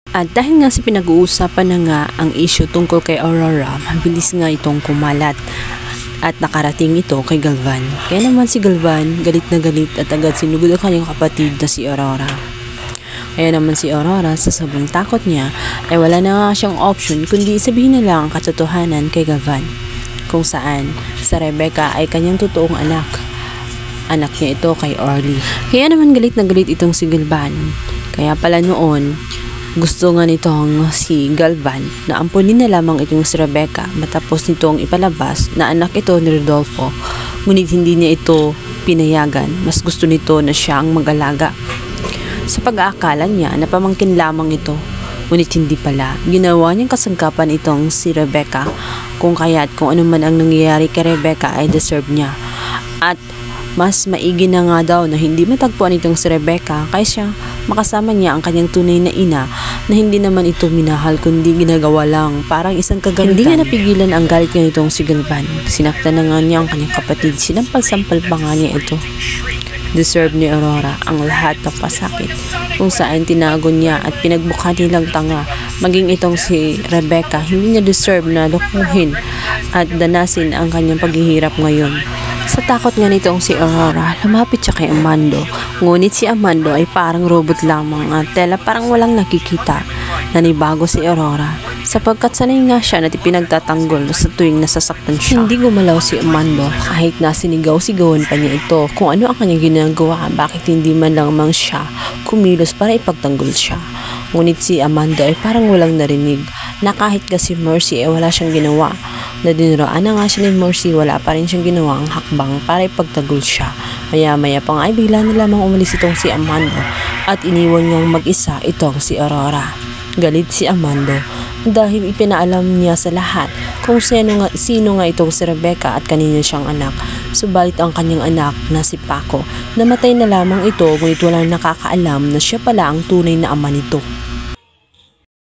At dahil nga sa pinag-uusapan na nga ang issue tungkol kay Aurora, mabilis nga itong kumalat at nakarating ito kay Galvan. Kaya naman si Galvan galit na galit at agad sinugod ang kanyang kapatid na si Aurora. Kaya naman si Aurora sa sobrang takot niya ay wala na nga siyang option kundi sabihin na lang ang katotohanan kay Galvan, kung saan sa Rebecca ay kanyang totoong anak. Anak niya ito kay Orly. Kaya naman galit na galit itong si Galvan. Kaya pala noon, gusto nga nitong si Galvan na ampunin na lamang itong si Rebecca matapos nitong ipalabas na anak ito ni Rodolfo. Ngunit hindi niya ito pinayagan. Mas gusto nito na siya ang mag-alaga. Sa pag-aakala niya na pamangkin lamang ito. Ngunit hindi pala. Ginawa niyang kasangkapan itong si Rebecca, kung kaya't kung ano man ang nangyayari kay Rebecca ay deserve niya. At mas maigi na nga daw na hindi matagpuan itong si Rebecca kaysa makasama niya ang kanyang tunay na ina na hindi naman ito minahal kundi ginagawa lang parang isang kagamitan. Hindi nga napigilan ang galit niya itong si Galvan. Sinaktan na nga niya ang kanyang kapatid. Sinampal-sampal pa nga niya ito. Deserve ni Aurora ang lahat ng pasakit kung saan tinago niya at pinagbukha nilang tanga. Maging itong si Rebecca, hindi niya deserve na lukuhin at danasin ang kanyang paghihirap ngayon. Sa takot nga nitong si Aurora, lumapit siya kay Amando. Ngunit si Amando ay parang robot lamang at tela parang walang nakikita. Nanibago si Aurora sapagkat sanay nga siya na pinagtatanggol sa tuwing nasasaktan siya. Hindi gumalaw si Amando kahit na sinigaw-sigawan pa niya ito kung ano ang kanyang ginagawa, bakit hindi man lamang siya kumilos para ipagtanggol siya. Ngunit si Amando ay parang walang narinig na kahit ka si Mercy ay wala siyang ginawa. Na dinuraan na nga siya ni Mercy, wala pa rin siyang ginawa ang hakbang para ipagtanggol siya. Maya-maya pa nga ay bigla na lamang umalis itong si Amando at iniwan niyang mag-isa itong si Aurora. Galit si Amando dahil ipinaalam niya sa lahat kung sino nga itong si Rebecca at kanina siyang anak. Subalit ang kanyang anak na si Paco, namatay na lamang ito ngunit walang nakakaalam na siya pala ang tunay na ama nito.